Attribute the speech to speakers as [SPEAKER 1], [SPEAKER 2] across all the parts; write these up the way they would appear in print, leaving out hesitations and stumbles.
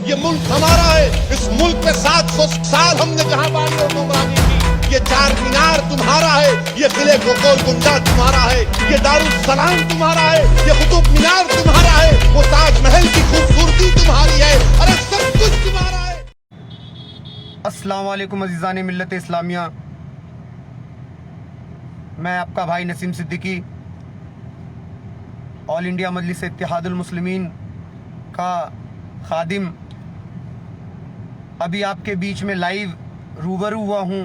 [SPEAKER 1] ये मुल्क हमारा है। इस मुल्क में 700 साल हमने जहां बानी और हुक्मरानी की। ये चार मीनार तुम्हारा है, ये किले को गोलकुंडा तुम्हारा है, ये दारुल सलाम तुम्हारा है, ये कुतुब मीनार तुम्हारा है, वो ताजमहल की खूबसूरती तुम्हारी है, अरे सब कुछ तुम्हारा है।
[SPEAKER 2] अस्सलाम वालेकुम अज़ीज़ान मिल्लत इस्लामिया। मैं आपका भाई नसीम सिद्दीकी, ऑल इंडिया मजलिस इत्तेहादुल मुस्लिमीन का खादिम, अभी आपके बीच में लाइव रूबरू हुआ हूँ।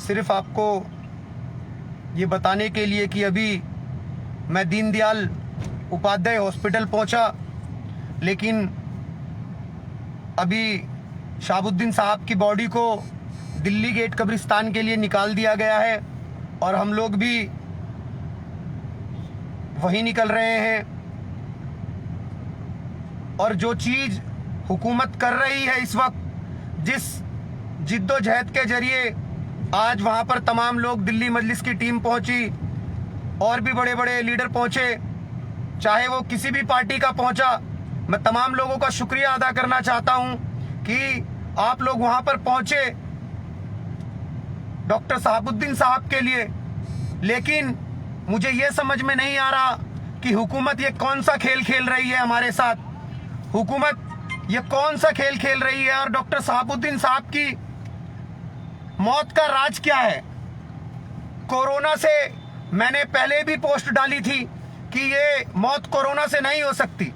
[SPEAKER 2] सिर्फ आपको ये बताने के लिए कि अभी मैं दीनदयाल उपाध्याय हॉस्पिटल पहुँचा, लेकिन अभी शहाबुद्दीन साहब की बॉडी को दिल्ली गेट कब्रिस्तान के लिए निकाल दिया गया है और हम लोग भी वहीं निकल रहे हैं। और जो चीज़ हुकूमत कर रही है इस वक्त, जिस जिद्दोजहद के जरिए आज वहाँ पर तमाम लोग, दिल्ली मजलिस की टीम पहुँची और भी बड़े बड़े लीडर पहुँचे, चाहे वो किसी भी पार्टी का पहुँचा, मैं तमाम लोगों का शुक्रिया अदा करना चाहता हूँ कि आप लोग वहाँ पर पहुँचे डॉक्टर शहाबुद्दीन साहब के लिए। लेकिन मुझे ये समझ में नहीं आ रहा कि हुकूमत ये कौन सा खेल खेल रही है हमारे साथ। हुकूमत ये कौन सा खेल खेल रही है और डॉक्टर शहाबुद्दीन साहब की मौत का राज क्या है। कोरोना से मैंने पहले भी पोस्ट डाली थी कि ये मौत कोरोना से नहीं हो सकती,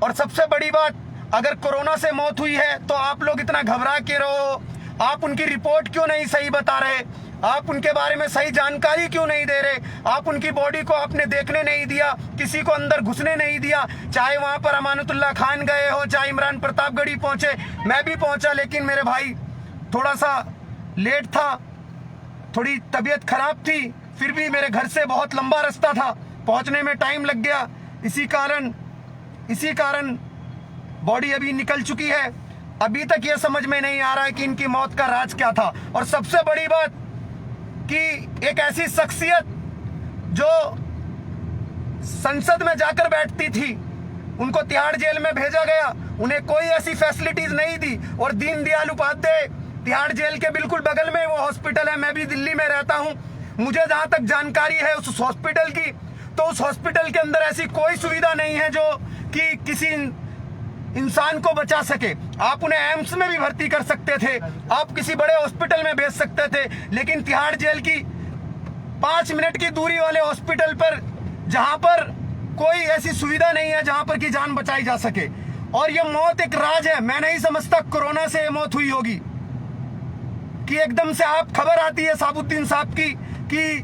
[SPEAKER 2] और सबसे बड़ी बात, अगर कोरोना से मौत हुई है तो आप लोग इतना घबरा के रहो, आप उनकी रिपोर्ट क्यों नहीं सही बता रहे, आप उनके बारे में सही जानकारी क्यों नहीं दे रहे, आप उनकी बॉडी को आपने देखने नहीं दिया, किसी को अंदर घुसने नहीं दिया। चाहे वहां पर अमानतुल्लाह खान गए हो, चाहे इमरान प्रतापगढ़ी पहुंचे, मैं भी पहुंचा, लेकिन मेरे भाई थोड़ा सा लेट था, थोड़ी तबीयत खराब थी, फिर भी मेरे घर से बहुत लंबा रास्ता था, पहुंचने में टाइम लग गया। इसी कारण बॉडी अभी निकल चुकी है। अभी तक ये समझ में नहीं आ रहा है कि इनकी मौत का राज क्या था। और सबसे बड़ी बात कि एक ऐसी शख्सियत जो संसद में जाकर बैठती थी, उनको तिहाड़ जेल में भेजा गया, उन्हें कोई ऐसी फैसिलिटीज नहीं दी। और दीनदयाल उपाध्याय तिहाड़ जेल के बिल्कुल बगल में वो हॉस्पिटल है, मैं भी दिल्ली में रहता हूँ, मुझे जहां तक जानकारी है उस हॉस्पिटल की, तो उस हॉस्पिटल के अंदर ऐसी कोई सुविधा नहीं है जो कि किसी इंसान को बचा सके। आप उन्हें एम्स में भी भर्ती कर सकते थे, आप किसी बड़े हॉस्पिटल में भेज सकते थे, लेकिन तिहाड़ जेल की 5 मिनट की दूरी वाले हॉस्पिटल पर, जहां पर कोई ऐसी सुविधा नहीं है जहां पर की जान बचाई जा सके। और ये मौत एक राज है। मैं नहीं समझता कोरोना से ये मौत हुई होगी, कि एकदम से आप खबर आती है शहाबुद्दीन साहब की कि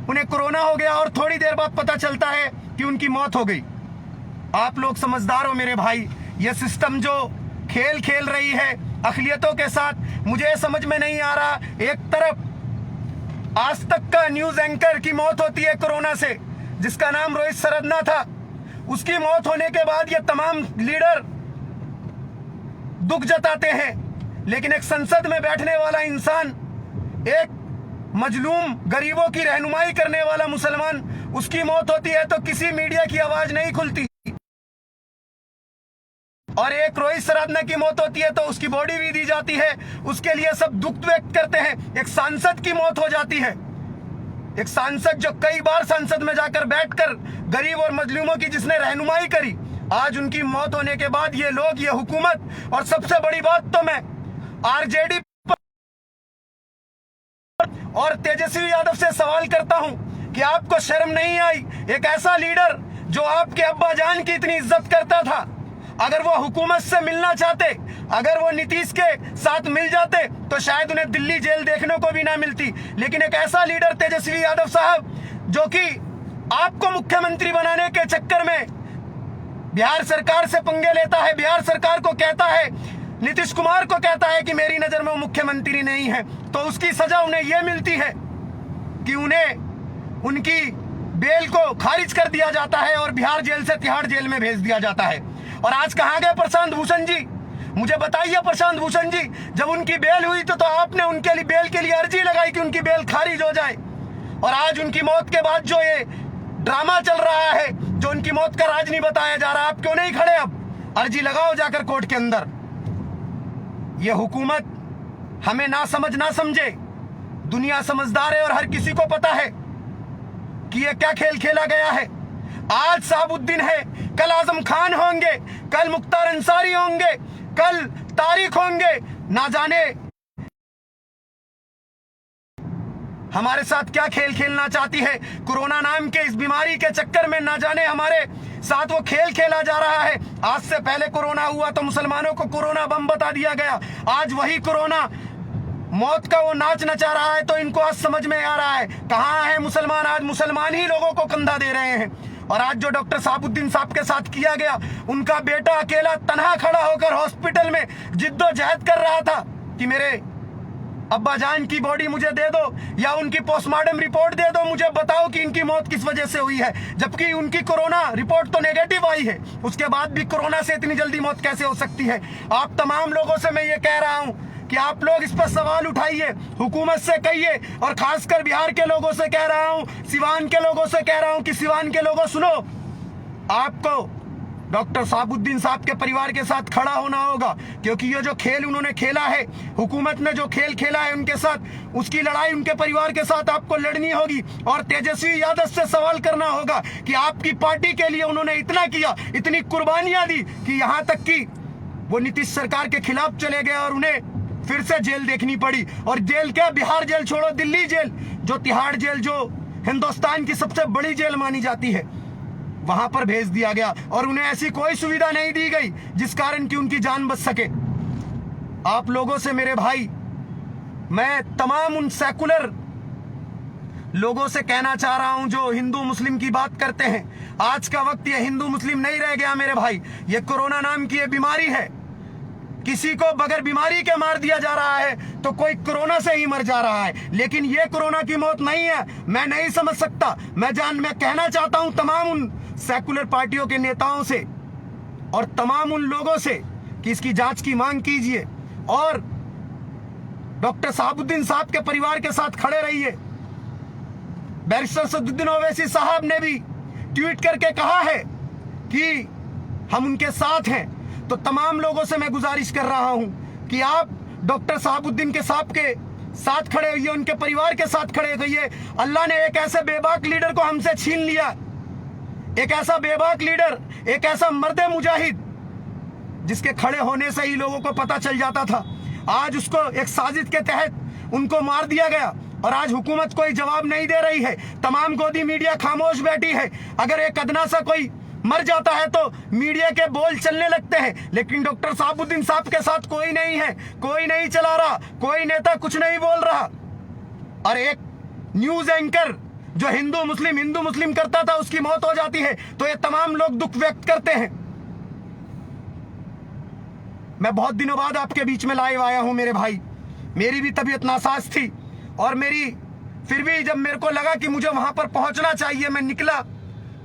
[SPEAKER 2] उन्हें कोरोना हो गया और थोड़ी देर बाद पता चलता है कि उनकी मौत हो गई। आप लोग समझदार हो मेरे भाई, ये सिस्टम जो खेल खेल रही है अखिलियतों के साथ, मुझे समझ में नहीं आ रहा। एक तरफ आज तक का न्यूज एंकर की मौत होती है कोरोना से, जिसका नाम रोहित सरदना था, उसकी मौत होने के बाद ये तमाम लीडर दुख जताते हैं, लेकिन एक संसद में बैठने वाला इंसान, एक मजलूम गरीबों की रहनुमाई करने वाला मुसलमान, उसकी मौत होती है तो किसी मीडिया की आवाज नहीं खुलती। और एक रोहित सरदना की मौत होती है तो उसकी बॉडी भी दी जाती है, उसके लिए सब दुख व्यक्त करते हैं। एक सांसद की मौत हो जाती है, एक सांसद जो कई बार संसद में जाकर बैठकर गरीब और मजलूमों की जिसने रहनुमाई करी, आज उनकी मौत होने के बाद ये लोग, ये हुकूमत, और सबसे बड़ी बात तो मैं आरजेडी और तेजस्वी यादव से सवाल करता हूं कि आपको शर्म नहीं आई? एक ऐसा लीडर जो आपके अब्बा जान की इतनी इज्जत करता था, अगर वो हुकूमत से मिलना चाहते, अगर वो नीतीश के साथ मिल जाते तो शायद उन्हें दिल्ली जेल देखने को भी ना मिलती। लेकिन एक ऐसा लीडर तेजस्वी यादव साहब, जो कि आपको मुख्यमंत्री बनाने के चक्कर में बिहार सरकार से पंगे लेता है, बिहार सरकार को कहता है, नीतीश कुमार को कहता है कि मेरी नजर में वो मुख्यमंत्री नहीं है, तो उसकी सजा उन्हें यह मिलती है कि उन्हें उनकी बेल को खारिज कर दिया जाता है और बिहार जेल से तिहाड़ जेल में भेज दिया जाता है। और आज कहां गए प्रशांत भूषण जी? मुझे बताइए प्रशांत भूषण जी, जब उनकी बेल हुई तो आपने उनके लिए बेल के लिए अर्जी लगाई कि उनकी बेल खारिज हो जाए, और आज उनकी मौत के बाद जो ये ड्रामा चल रहा है, जो उनकी मौत का राज नहीं बताया जा रहा, आप क्यों नहीं खड़े? अब अर्जी लगाओ जाकर कोर्ट के अंदर। ये हुकूमत हमें ना समझ ना समझे, दुनिया समझदार है और हर किसी को पता है कि ये क्या खेल खेला गया है। आज शहाबुद्दीन है, कल आजम खान होंगे, कल मुख्तार अंसारी होंगे, कल तारिक होंगे। ना जाने हमारे साथ क्या खेल खेलना चाहती है। कोरोना नाम के इस बीमारी के चक्कर में ना जाने हमारे साथ वो खेल खेला जा रहा है। आज से पहले कोरोना हुआ तो मुसलमानों को कोरोना बम बता दिया गया। आज वही कोरोना मौत का वो नाच नचा रहा है, तो इनको आज समझ में आ रहा है कहाँ है मुसलमान। आज मुसलमान ही लोगों को कंधा दे रहे हैं। और आज जो डॉक्टर शहाबुद्दीन साहब के साथ किया गया, उनका बेटा अकेला तन्हा खड़ा होकर हॉस्पिटल में जिद्दोजहद कर रहा था कि मेरे अब्बा जान की बॉडी मुझे दे दो या उनकी पोस्टमार्टम रिपोर्ट दे दो, मुझे बताओ कि इनकी मौत किस वजह से हुई है। जबकि उनकी कोरोना रिपोर्ट तो नेगेटिव आई है, उसके बाद भी कोरोना से इतनी जल्दी मौत कैसे हो सकती है। आप तमाम लोगों से मैं ये कह रहा हूं कि आप लोग इस पर सवाल उठाइए, हुकूमत से कहिए, और खासकर बिहार के लोगों से कह रहा हूं, सिवान के लोगों से कह रहा हूं कि सिवान के लोगों सुनो, आपको डॉक्टर शहाबुद्दीन साहब के परिवार के साथ खड़ा होना होगा। क्योंकि ये जो खेल उन्होंने खेला है, हुकूमत ने जो खेल खेला है उनके साथ, उसकी लड़ाई उनके परिवार के साथ आपको लड़नी होगी। और तेजस्वी यादव से सवाल करना होगा कि आपकी पार्टी के लिए उन्होंने इतना किया, इतनी कुर्बानियां दी कि यहां तक कि वो नीतीश सरकार के खिलाफ चले गए और उन्हें फिर से जेल देखनी पड़ी। और जेल क्या, बिहार जेल छोड़ो, दिल्ली जेल, जो तिहाड़ जेल, जो हिंदुस्तान की सबसे बड़ी जेल मानी जाती है, वहां पर भेज दिया गया। और उन्हें ऐसी कोई सुविधा नहीं दी गई जिस कारण की उनकी जान बच सके। आप लोगों से मेरे भाई, मैं तमाम उन सेकुलर लोगों से कहना चाह रहा हूं जो हिंदू मुस्लिम की बात करते हैं, आज का वक्त ये हिंदू मुस्लिम नहीं रह गया मेरे भाई। ये कोरोना नाम की ये बीमारी है, किसी को बगैर बीमारी के मार दिया जा रहा है तो कोई कोरोना से ही मर जा रहा है, लेकिन ये कोरोना की मौत नहीं है। मैं नहीं समझ सकता। मैं कहना चाहता हूं तमाम उन सेकुलर पार्टियों के नेताओं से और तमाम उन लोगों से कि इसकी जांच की मांग कीजिए और डॉक्टर शहाबुद्दीन साहब के परिवार के साथ खड़े रहिए। बैरिस्टर सदुद्दीन ओवैसी साहब ने भी ट्वीट करके कहा है कि हम उनके साथ हैं। तो तमाम लोगों से मैं गुजारिश कर रहा हूं कि आप डॉक्टर शहाबुद्दीन के साथ खड़े होइए, उनके परिवार के साथ खड़े होइए। अल्लाह ने एक ऐसे बेबाक लीडर को हमसे छीन लिया, एक ऐसा बेबाक लीडर, एक ऐसा मर्दे मुजाहिद जिसके खड़े होने से ही लोगों को पता चल जाता था। आज उसको एक साजिश के तहत उनको मार दिया गया और आज हुकूमत कोई जवाब नहीं दे रही है। तमाम गोदी मीडिया खामोश बैठी है। अगर एक अदना सा कोई मर जाता है तो मीडिया के बोल चलने लगते हैं, लेकिन डॉक्टर शहाबुद्दीन साहब के साथ कोई नहीं है, कोई नहीं चला रहा, कोई नेता कुछ नहीं बोल रहा। और एक न्यूज एंकर जो हिंदू मुस्लिम करता था, उसकी मौत हो जाती है तो ये तमाम लोग दुख व्यक्त करते हैं। मैं बहुत दिनों बाद आपके बीच में लाइव आया हूं मेरे भाई। मेरी भी तबीयत नासाज थी और फिर भी जब मेरे को लगा कि मुझे वहां पर पहुंचना चाहिए, मैं निकला।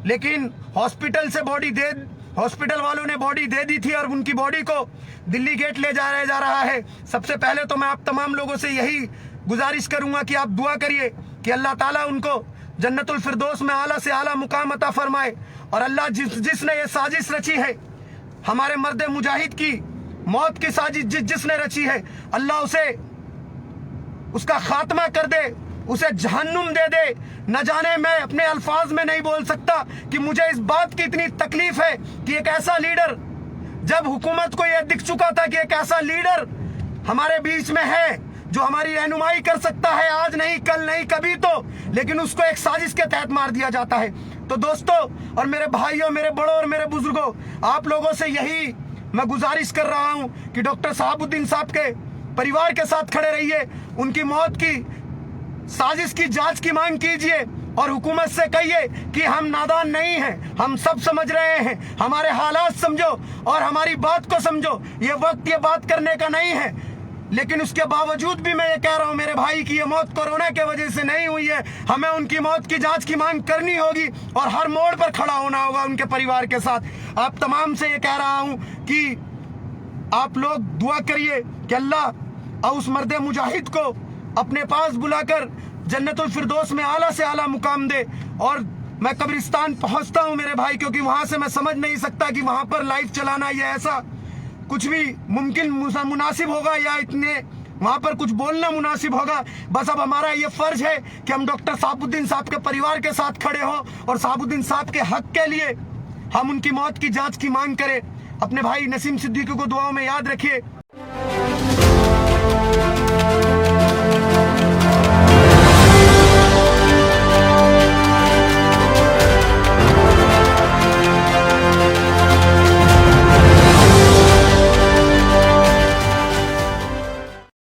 [SPEAKER 2] लेकिन हॉस्पिटल वालों ने बॉडी दे दी थी और उनकी बॉडी को दिल्ली गेट ले जा रहा है। सबसे पहले तो मैं आप तमाम लोगों से यही गुजारिश करूंगा कि आप दुआ करिए कि अल्लाह ताला उनको जन्नतुल फिरदौस में आला से आला मुकाम अता फरमाए। और अल्लाह जिसने ये साजिश रची है, हमारे मर्द मुजाहिद की मौत की साजिश जिसने रची है, अल्लाह उसका खात्मा कर दे, उसे जहन्नुम दे दे। न जाने, मैं अपने अल्फाज में नहीं बोल सकता कि मुझे इस बात की इतनी तकलीफ है कि एक ऐसा लीडर, जब हुकूमत को यह दिख चुका था कि एक ऐसा लीडर हमारे बीच में है जो हमारी रहनुमाई कर सकता है, आज नहीं, कल नहीं, कभी तो, लेकिन उसको एक साजिश के तहत मार दिया जाता है। तो दोस्तों और मेरे भाइयों, मेरे बड़ों और मेरे बुजुर्गों, आप लोगों से यही मैं गुजारिश कर रहा हूं कि डॉक्टर शहाबुद्दीन साहब के परिवार के साथ खड़े रहिए, उनकी मौत की साजिश की जांच की मांग कीजिए और हुकूमत से कहिए कि हम नादान नहीं हैं, हम सब समझ रहे हैं, हमारे हालात समझो और हमारी बात को समझो। ये वक्त ये बात करने का नहीं है। लेकिन उसके बावजूद भी मैं ये कह रहा हूं मेरे भाई कि ये मौत कोरोना के वजह से नहीं हुई है। हमें उनकी मौत की जांच की मांग करनी होगी और हर मोड़ पर खड़ा होना होगा उनके परिवार के साथ। आप तमाम से ये कह रहा हूं कि आप लोग दुआ करिए कि अल्लाह उस मर्द मुजाहिद को अपने पास बुलाकर जन्नतुल फिरदौस में आला से आला मुकाम दे और मैं कब्रिस्तान पहुंचता हूं मेरे भाई, क्योंकि वहां से मैं समझ नहीं सकता कि वहां पर लाइव चलाना ये ऐसा कुछ भी मुमकिन मुनासिब होगा या इतने वहां पर कुछ बोलना मुनासिब होगा। बस अब हमारा ये फर्ज है कि हम डॉक्टर शहाबुद्दीन साहब के परिवार के साथ खड़े हो और शहाबुद्दीन साहब के हक के लिए हम उनकी मौत की जांच की मांग करें। अपने भाई नसीम सिद्दीकी को दुआओं में याद रखिए।